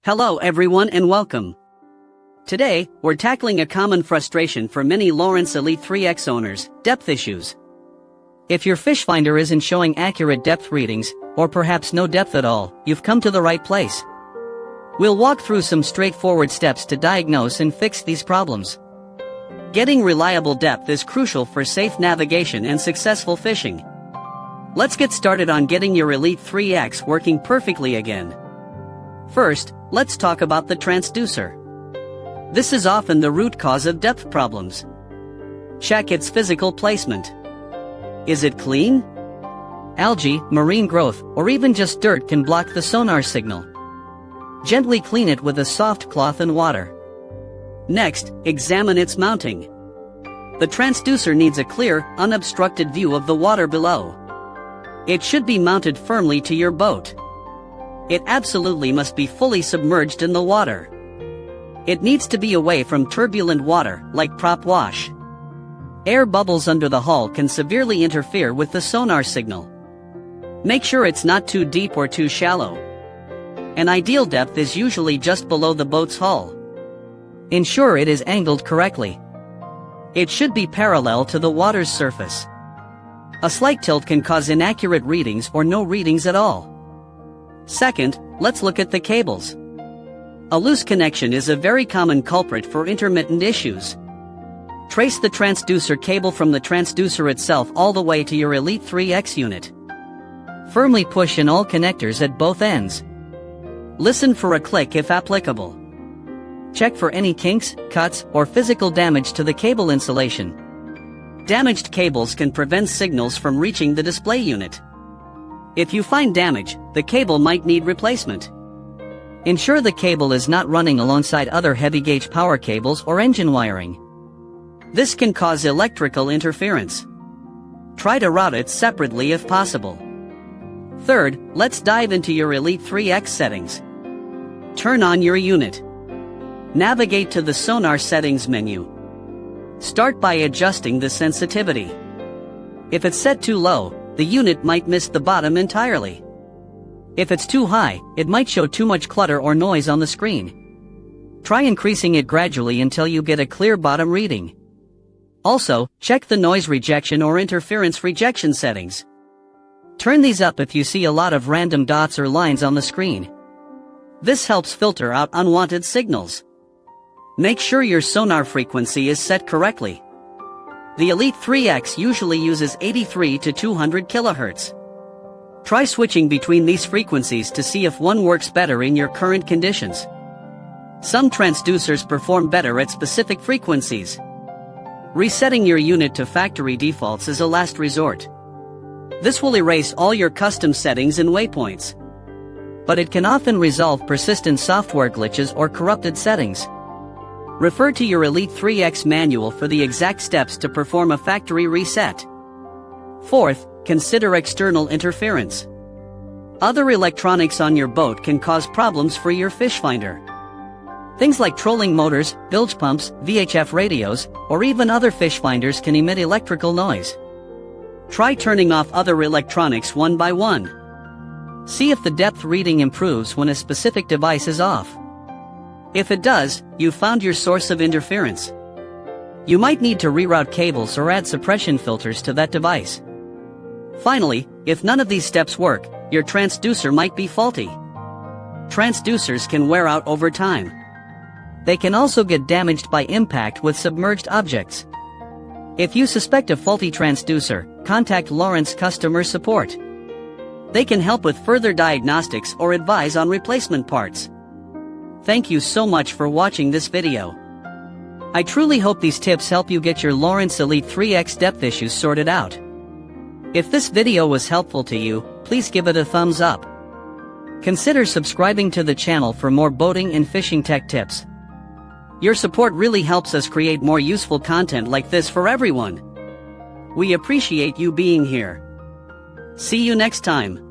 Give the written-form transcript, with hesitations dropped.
Hello everyone and welcome. Today, we're tackling a common frustration for many Lowrance Elite-3x owners, depth issues. If your fish finder isn't showing accurate depth readings, or perhaps no depth at all, you've come to the right place. We'll walk through some straightforward steps to diagnose and fix these problems. Getting reliable depth is crucial for safe navigation and successful fishing. Let's get started on getting your Elite-3x working perfectly again. First, let's talk about the transducer. This is often the root cause of depth problems. Check its physical placement. Is it clean? Algae, marine growth, or even just dirt can block the sonar signal. Gently clean it with a soft cloth and water. Next, examine its mounting. The transducer needs a clear, unobstructed view of the water below. It should be mounted firmly to your boat. It absolutely must be fully submerged in the water. It needs to be away from turbulent water, like prop wash. Air bubbles under the hull can severely interfere with the sonar signal. Make sure it's not too deep or too shallow. An ideal depth is usually just below the boat's hull. Ensure it is angled correctly. It should be parallel to the water's surface. A slight tilt can cause inaccurate readings or no readings at all. Second, let's look at the cables. A loose connection is a very common culprit for intermittent issues. Trace the transducer cable from the transducer itself all the way to your Elite-3x unit. Firmly push in all connectors at both ends. Listen for a click if applicable. Check for any kinks, cuts, or physical damage to the cable insulation. Damaged cables can prevent signals from reaching the display unit. If you find damage, the cable might need replacement. Ensure the cable is not running alongside other heavy-gauge power cables or engine wiring. This can cause electrical interference. Try to route it separately if possible. Third, let's dive into your Elite-3x settings. Turn on your unit. Navigate to the Sonar settings menu. Start by adjusting the sensitivity. If it's set too low, the unit might miss the bottom entirely. If it's too high, it might show too much clutter or noise on the screen. Try increasing it gradually until you get a clear bottom reading. Also, check the noise rejection or interference rejection settings. Turn these up if you see a lot of random dots or lines on the screen. This helps filter out unwanted signals. Make sure your sonar frequency is set correctly. The Elite-3x usually uses 83 to 200 kHz. Try switching between these frequencies to see if one works better in your current conditions. Some transducers perform better at specific frequencies. Resetting your unit to factory defaults is a last resort. This will erase all your custom settings and waypoints. But it can often resolve persistent software glitches or corrupted settings. Refer to your Elite-3x manual for the exact steps to perform a factory reset. Fourth, consider external interference. Other electronics on your boat can cause problems for your fish finder. Things like trolling motors, bilge pumps, VHF radios, or even other fish finders can emit electrical noise. Try turning off other electronics one by one. See if the depth reading improves when a specific device is off. If it does, you've found your source of interference. You might need to reroute cables or add suppression filters to that device. Finally, if none of these steps work, your transducer might be faulty. Transducers can wear out over time. They can also get damaged by impact with submerged objects. If you suspect a faulty transducer, contact Lowrance customer support. They can help with further diagnostics or advise on replacement parts. Thank you so much for watching this video. I truly hope these tips help you get your Lowrance Elite-3x depth issues sorted out. If this video was helpful to you, please give it a thumbs up. Consider subscribing to the channel for more boating and fishing tech tips. Your support really helps us create more useful content like this for everyone. We appreciate you being here. See you next time.